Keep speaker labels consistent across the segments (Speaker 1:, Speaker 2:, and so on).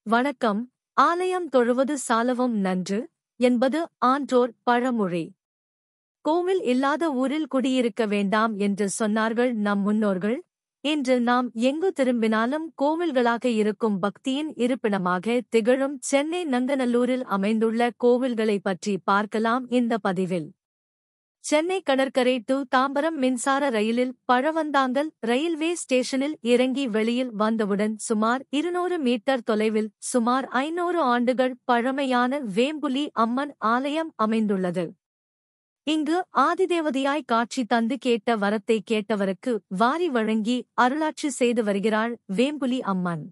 Speaker 1: வணக்கம். ஆலயம் தொழுவது சாலவும் நன்று என்பது ஆன்றோர் பழமொழி. கோவில் இல்லாத ஊரில் குடியிருக்க வேண்டாம் என்று சொன்னார்கள் நம் முன்னோர்கள். இன்று நாம் எங்கு திரும்பினாலும் கோவில்களாக இருக்கும் பக்தியின் இருப்பிடமாக திகழும் சென்னை நங்கநல்லூரில் அமைந்துள்ள கோவில்களைப் பற்றி பார்க்கலாம் இந்த பதிவில். சென்னை கடற்கரை டு தாம்பரம் மின்சார ரயிலில் பழவந்தாங்கல் ரயில்வே ஸ்டேஷனில் இறங்கி வெளியில் வந்தவுடன் சுமார் 200 மீட்டர் தொலைவில் சுமார் 500 ஆண்டுகள் பழமையான வேம்புலி அம்மன் ஆலயம் அமைந்துள்ளது. இங்கு ஆதிதேவதையாய் காட்சி தந்து கேட்ட வரத்தை கேட்டவருக்கு வாரி வழங்கி அருளாட்சி செய்து வருகிறாள் வேம்புலி அம்மன்.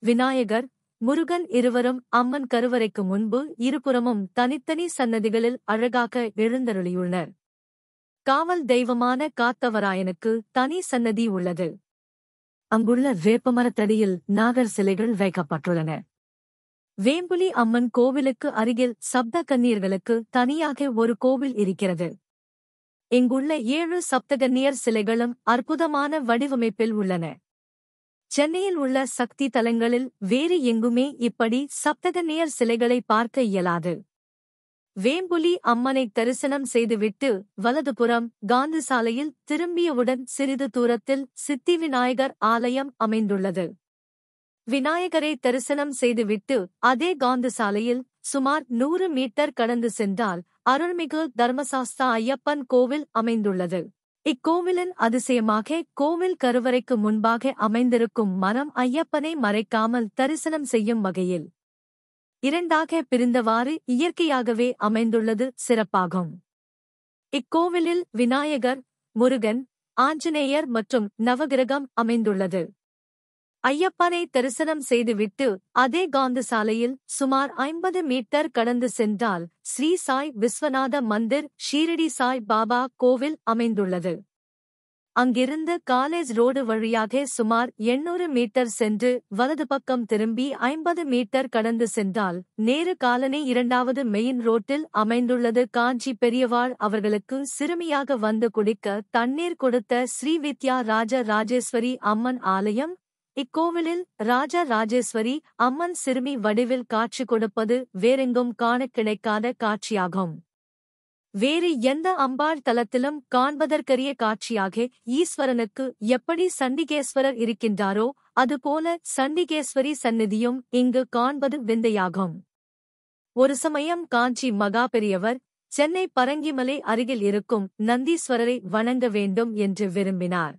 Speaker 1: விநாயகர், முருகன் இருவரும் அம்மன் கருவறைக்கு முன்பு இருபுறமும் தனித்தனி சன்னதிகளில் அழகாக எழுந்தருளியுள்ளனர். காவல் தெய்வமான காத்தவராயனுக்கு தனி சன்னதி உள்ளது. அங்குள்ள வேப்பமரத்தடியில் நாகர் சிலைகள் வைக்கப்பட்டுள்ளன. வேம்புலி அம்மன் கோவிலுக்கு அருகில் சப்த கன்னியர்களுக்கு தனியாக ஒரு கோவில் இருக்கிறது. இங்குள்ள 7 சப்தகன்னியர் சிலைகளும் அற்புதமான வடிவமைப்பில் உள்ளன. சென்னையில் உள்ள சக்தி தலங்களில் வேறு எங்குமே இப்படி சப்தகன்னியர் சிலைகளை பார்க்க இயலாது. வேம்புலி அம்மனை தரிசனம் செய்துவிட்டு வலதுபுறம் காந்தி சாலையில் திரும்பியவுடன் சிறிது தூரத்தில் சித்தி விநாயகர் ஆலயம் அமைந்துள்ளது. விநாயகரை தரிசனம் செய்துவிட்டு அதே காந்தி சாலையில் சுமார் 100 மீட்டர் கடந்து சென்றால் அருள்மிகு தர்மசாஸ்தா ஐயப்பன் கோவில் அமைந்துள்ளது. இக்கோவிலின் அதிசயமாக கோவில் கருவறைக்கு முன்பாக அமைந்திருக்கும் மரம் ஐயப்பனை மறைக்காமல் தரிசனம் செய்யும் வகையில் 2ஆக பிரிந்தவாறு இயற்கையாகவே அமைந்துள்ளது சிறப்பாகும். இக்கோவிலில் விநாயகர், முருகன், ஆஞ்சநேயர் மற்றும் நவகிரகம் அமைந்துள்ளது. ஐயப்பனை தரிசனம் செய்துவிட்டு அதே காந்தி சாலையில் சுமார் 50 மீட்டர் கடந்து சென்றால் ஸ்ரீ சாய் விஸ்வநாத மந்திர் ஷீரடி சாய் பாபா கோவில் அமைந்துள்ளது. அங்கிருந்து காலேஜ் ரோடு வழியாக சுமார் 800 மீட்டர் சென்று வலது பக்கம் திரும்பி 50 மீட்டர் கடந்து சென்றால் நேரு காலனி 2வது மெயின் ரோட்டில் அமைந்துள்ளது. காஞ்சி பெரியவாள் அவர்களுக்கு சிறுமியாக வந்து குடிக்க தண்ணீர் கொடுத்த ஸ்ரீவித்யா ராஜ ராஜேஸ்வரி அம்மன் ஆலயம். இக்கோவிலில் ராஜ ராஜேஸ்வரி அம்மன் சிறுமி வடிவில் காட்சி கொடுப்பது வேறெங்கும் காண கிடைக்காத காட்சியாகும். வேறு எந்த அம்பாள் தலத்திலும் காண்பதற்கரிய காட்சியாக ஈஸ்வரனுக்கு எப்படி சண்டிகேஸ்வரர் இருக்கின்றாரோ அதுபோல சண்டிகேஸ்வரி சந்நிதியும் இங்கு காண்பது விந்தையாகும். ஒரு சமயம் காஞ்சி மகா பெரியவர் சென்னை பரங்கிமலை அருகில் இருக்கும் நந்தீஸ்வரரை வணங்க வேண்டும் என்று விரும்பினார்.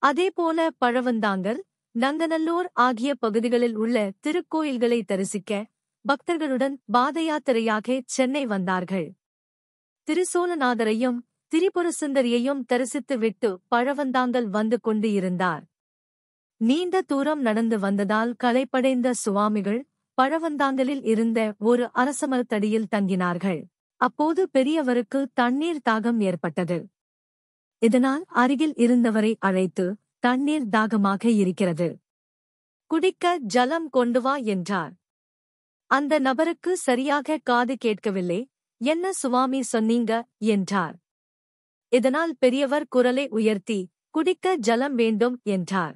Speaker 1: அதேபோல பழவந்தாங்கல், நங்கநல்லூர் ஆகிய பகுதிகளில் உள்ள திருக்கோயில்களை தரிசிக்க பக்தர்களுடன் பாதயாத்திரையாக சென்னை வந்தார்கள். திருசோலநாதரையும் திரிபுரசுந்தரியையும் தரிசித்துவிட்டு பழவந்தாங்கல் வந்து கொண்டு இருந்தார். நீண்ட தூரம் நடந்து வந்ததால் களைப்படைந்த சுவாமிகள் பழவந்தாங்கலில் இருந்த ஒரு அரசமரத்தடியில் தங்கினார்கள். அப்போது பெரியவருக்கு தண்ணீர் தாகம் ஏற்பட்டது. இதனால் அருகில் இருந்தவரை அழைத்து தண்ணீர் தாகமாக இருக்கிறது, குடிக்க ஜலம் கொண்டு வா என்றார். அந்த நபருக்கு சரியாக காது கேட்கவில்லை. என்ன சுவாமி சொன்னீங்க என்றார். இதனால் பெரியவர் குரலை உயர்த்தி குடிக்க ஜலம் வேண்டும் என்றார்.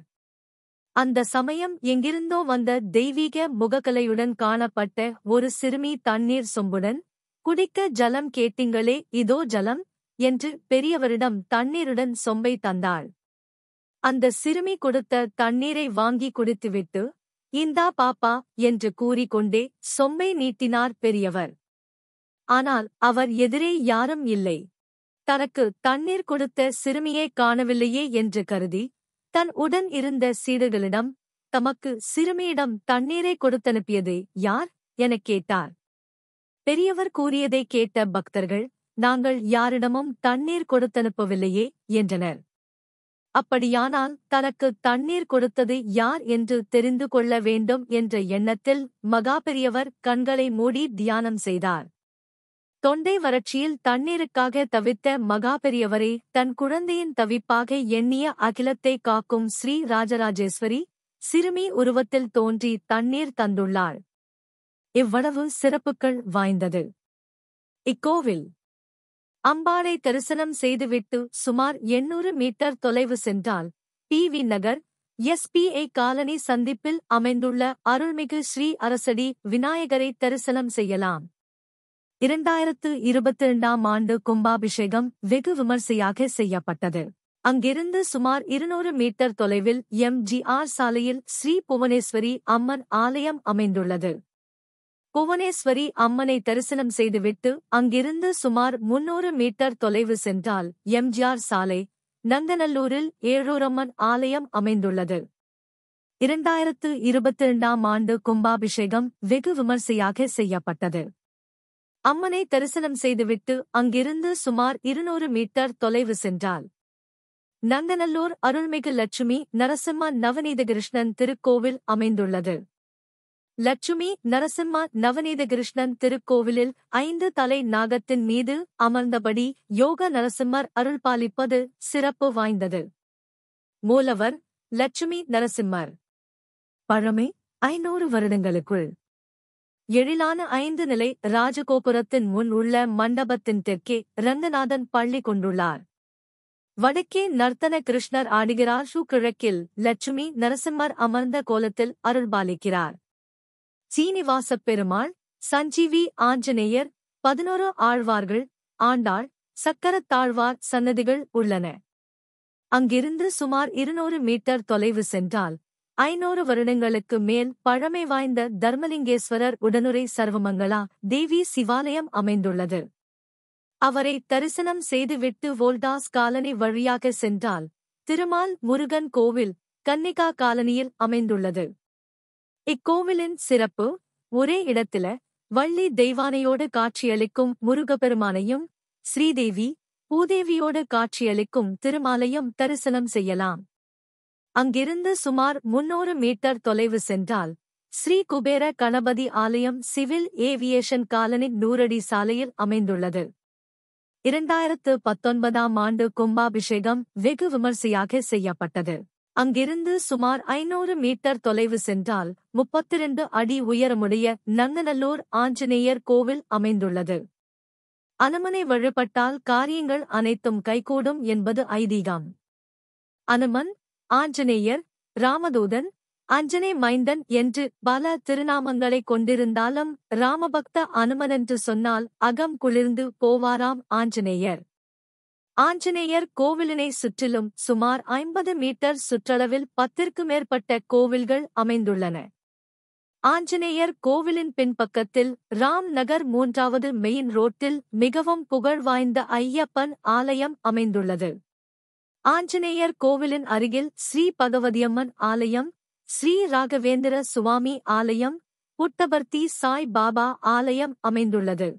Speaker 1: அந்த சமயம் எங்கிருந்தோ வந்த தெய்வீக முகக்கலையுடன் காணப்பட்ட ஒரு சிறுமி தண்ணீர் சொம்புடன் குடிக்க ஜலம் கேட்டீங்களே, இதோ ஜலம் என்று பெரியவரிடம் தண்ணீருடன் சொம்பை தந்தாள். அந்த சிறுமி கொடுத்த தண்ணீரை வாங்கி குடித்துவிட்டு இந்தா பாப்பா என்று கூறிக்கொண்டே சொம்பை நீட்டினார் பெரியவர். ஆனால் அவர் எதிரே யாரும் இல்லை. தனக்கு தண்ணீர் கொடுத்த சிறுமியை காணவில்லையே என்று கருதி தன் உடன் இருந்த சீடர்களிடம் தமக்கு சிறுமியிடம் தண்ணீரை கொடுத்தனுப்பியது யார் எனக் கேட்டார். பெரியவர் கூறியதை கேட்ட பக்தர்கள் நாங்கள் யாரிடமும் தண்ணீர் கொடுத்தனுப்பவில்லையே என்றனர். அப்படியானால் தனக்கு தண்ணீர் கொடுத்தது யார் என்று தெரிந்து கொள்ள வேண்டும் என்ற எண்ணத்தில் மகாபெரியவர் கண்களை மூடி தியானம் செய்தார். தொண்டை வறட்சியில் தண்ணீருக்காக தவித்த மகாபெரியவரை தன் குழந்தையின் தவிப்பாக எண்ணிய அகிலத்தை காக்கும் ஸ்ரீ ராஜராஜேஸ்வரி சிறுமி உருவத்தில் தோன்றி தண்ணீர் தந்துள்ளாள். இவ்வளவு சிறப்புகள் வாய்ந்தது இக்கோவில். அம்பாளை தரிசனம் செய்துவிட்டு சுமார் 800 மீட்டர் தொலைவு சென்றால் டி.வி. நகர், SPA காலனி சந்திப்பில் அமைந்துள்ள அருள்மிகு ஸ்ரீ அரசடி விநாயகரை தரிசனம் செய்யலாம். 2022ஆம் ஆண்டு கும்பாபிஷேகம் வெகு விமர்சையாக செய்யப்பட்டது. அங்கிருந்து சுமார் 200 மீட்டர் தொலைவில் MGR சாலையில் ஸ்ரீ புவனேஸ்வரி அம்மன் ஆலயம் அமைந்துள்ளது. புவனேஸ்வரி அம்மனை தரிசனம் செய்துவிட்டு அங்கிருந்து சுமார் 300 மீட்டர் தொலைவு சென்றால் MGR சாலை, நங்கநல்லூரில் ஏழூரம்மன் ஆலயம் அமைந்துள்ளது. 2022ஆம் ஆண்டு கும்பாபிஷேகம் வெகு விமர்சையாக செய்யப்பட்டது. அம்மனை தரிசனம் செய்துவிட்டு அங்கிருந்து சுமார் 200 மீட்டர் தொலைவு சென்றால் நங்கநல்லூர் அருள்மிகு லட்சுமி நரசிம்ம நவநீதகிருஷ்ணன் திருக்கோவில் அமைந்துள்ளது. லட்சுமி நரசிம்ம நவநீதகிருஷ்ணன் திருக்கோவிலில் 5 தலை நாகத்தின் மீது அமர்ந்தபடி யோக நரசிம்மர் அருள்பாலிப்பது சிறப்பு வாய்ந்தது. மூலவர் லட்சுமி நரசிம்மர். பழமை 500 வருடங்களுக்குள். எழிலான 5 நிலை ராஜகோபுரத்தின் முன் உள்ள மண்டபத்தின் தெற்கே ரங்கநாதன் பள்ளி கொண்டுள்ளார். வடக்கே நர்த்தன கிருஷ்ணர் ஆடுகிறார். கிழக்கில் லட்சுமி நரசிம்மர் அமர்ந்த கோலத்தில் அருள்பாலிக்கிறார். சீனிவாசப் பெருமாள், சஞ்சீவி ஆஞ்சநேயர், 11 ஆழ்வார்கள், ஆண்டாள், சக்கரத்தாழ்வார் சன்னதிகள் உள்ளன. அங்கிருந்து சுமார் 200 மீட்டர் தொலைவு சென்றால் 500 வருடங்களுக்கு மேல் பழமை வாய்ந்த தர்மலிங்கேஸ்வரர் உடனுரை சர்வமங்களா தேவி சிவாலயம் அமைந்துள்ளது. அவரை தரிசனம் செய்துவிட்டு வோல்டாஸ் காலனி வழியாக சென்றால் திருமால் முருகன் கோவில் கன்னிகா காலனியில் அமைந்துள்ளது. இக்கோவிலின் சிறப்பு, ஒரே இடத்தில வள்ளி தெய்வானையோடு காட்சியளிக்கும் முருகப்பெருமானையும் ஸ்ரீதேவி பூதேவியோடு காட்சியளிக்கும் திருமாலையும் தரிசனம் செய்யலாம். அங்கிருந்து சுமார் 300 மீட்டர் தொலைவு சென்றால் ஸ்ரீ குபேர கணபதி ஆலயம் சிவில் ஏவியேஷன் காலனி 100 அடி சாலையில் அமைந்துள்ளது. 2019ஆம் ஆண்டு கும்பாபிஷேகம் வெகு விமர்சையாக செய்யப்பட்டது. அங்கிருந்து சுமார் 500 மீட்டர் தொலைவு சென்றால் 32 அடி உயரமுடைய நங்கநல்லூர் ஆஞ்சநேயர் கோவில் அமைந்துள்ளது. அனுமனை வழிபட்டால் காரியங்கள் அனைத்தும் கைகூடும் என்பது ஐதீகம். அனுமன், ஆஞ்சநேயர், ராமதூதன், அஞ்சனை மைந்தன் என்று பல திருநாமங்களைக் கொண்டிருந்தாலும் ராமபக்த அனுமனென்று சொன்னால் அகம் குளிர்ந்து போவாராம் ஆஞ்சநேயர். ஆஞ்சநேயர் கோவிலினை சுற்றிலும் சுமார் 50 மீட்டர் சுற்றளவில் 10ற்கு மேற்பட்ட கோவில்கள் அமைந்துள்ளன. ஆஞ்சநேயர் கோவிலின் பின்பக்கத்தில் ராம் நகர் 3வது மெயின் ரோட்டில் மிகவும் புகழ் வாய்ந்த ஐயப்பன் ஆலயம் அமைந்துள்ளது. ஆஞ்சநேயர் கோவிலின் அருகில் ஸ்ரீ பகவதியம்மன் ஆலயம், ஸ்ரீ ராகவேந்திர சுவாமி ஆலயம், புட்டபர்த்தி சாய் பாபா ஆலயம் அமைந்துள்ளது.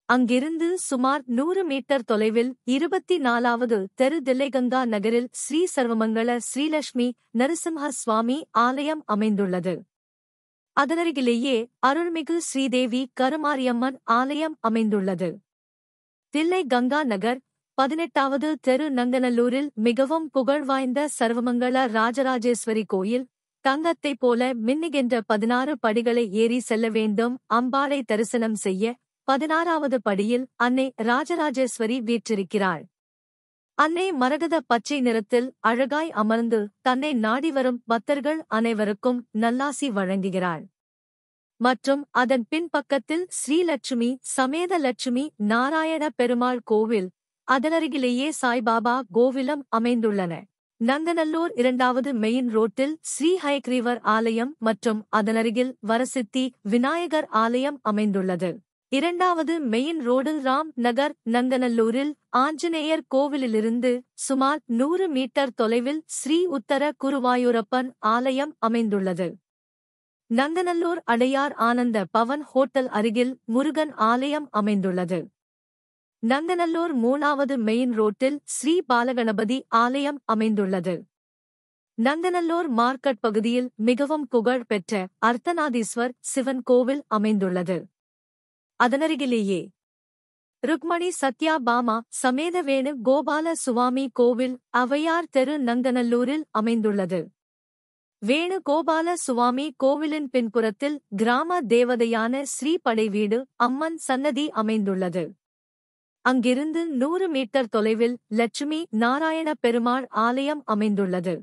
Speaker 1: அங்கிருந்து சுமார் 100 மீட்டர் தொலைவில் 24வது தெரு தில்லைகங்கா நகரில் ஸ்ரீ சர்வமங்கள ஸ்ரீலட்சுமி நரசிம்ம சுவாமி ஆலயம் அமைந்துள்ளது. அதனருகிலேயே அருள்மிகு ஸ்ரீதேவி கருமாரியம்மன் ஆலயம் அமைந்துள்ளது. தில்லை கங்கா நகர் 18வது தெரு நங்கநல்லூரில் மிகவும் புகழ்வாய்ந்த சர்வமங்கள ராஜராஜேஸ்வரி கோயில், தங்கத்தைப் போல மின்னுகின்ற 16 படிகளை ஏறி செல்ல வேண்டும். அம்பாளை தரிசனம் செய்ய 16வது படியில் அன்னை ராஜராஜேஸ்வரி வீற்றிருக்கிறாள். அன்னை மரகத பச்சை நிறத்தில் அழகாய் அமர்ந்து தன்னை நாடிவரும் பக்தர்கள் அனைவருக்கும் நல்லாசி வழங்குகிறாள். மற்றும் அதன் பின்பக்கத்தில் ஸ்ரீலட்சுமி சமேத லட்சுமி நாராயண பெருமாள் கோவில், அதனருகிலேயே சாய்பாபா கோவிலம் அமைந்துள்ளன. நங்கநல்லூர் 2வது மெயின் ரோட்டில் ஸ்ரீ ஹயக்ரீவர் ஆலயம் மற்றும் அதனருகில் வரசித்தி விநாயகர் ஆலயம் அமைந்துள்ளது. 2வது மெயின் ரோடு ராம் நகர் நங்கநல்லூரில் ஆஞ்சநேயர் கோவிலிலிருந்து சுமார் 100 மீட்டர் தொலைவில் ஸ்ரீ உத்தர குருவாயூரப்பன் ஆலயம் அமைந்துள்ளது. நங்கநல்லூர் அடையார் ஆனந்த பவன் ஹோட்டல் அருகில் முருகன் ஆலயம் அமைந்துள்ளது. நங்கநல்லூர் 3வது மெயின் ரோட்டில் ஸ்ரீ பாலகணபதி ஆலயம் அமைந்துள்ளது. நங்கநல்லூர் மார்க்கெட் பகுதியில் மிகவும் புகழ் பெற்ற அர்த்தநாதீஸ்வர் சிவன் கோவில் அமைந்துள்ளது. அதனருகிலேயே ருக்மணி சத்யா பாமா சமேத வேணு கோபால சுவாமி கோவில் அவையார் தெரு நங்கநல்லூரில் அமைந்துள்ளது. வேணு கோபால சுவாமி கோவிலின் பின்புறத்தில் கிராம தேவதையான ஸ்ரீ படைவீடு அம்மன் சன்னதி அமைந்துள்ளது. அங்கிருந்து 100 மீட்டர் தொலைவில் லட்சுமி நாராயண பெருமாள் ஆலயம் அமைந்துள்ளது.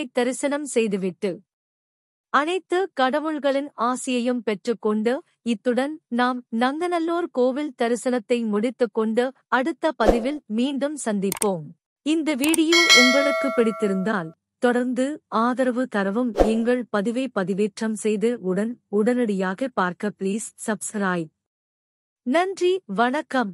Speaker 1: கோவிலை தரிசனம் செய்துவிட்டு அனைத்து கடவுள்களின் ஆசியையும் பெற்றுக்கொண்டு இத்துடன் நாம் நங்கநல்லூர் கோவில் தரிசனத்தை முடித்துக்கொண்டு அடுத்த பதிவில் மீண்டும் சந்திப்போம். இந்த வீடியோ உங்களுக்கு பிடித்திருந்தால் தொடர்ந்து ஆதரவு தரவும் எங்கள் பதிவை பதிவேற்றம் செய்து உடனடியாக பார்க்க ப்ளீஸ் சப்ஸ்கிரைப். நன்றி, வணக்கம்.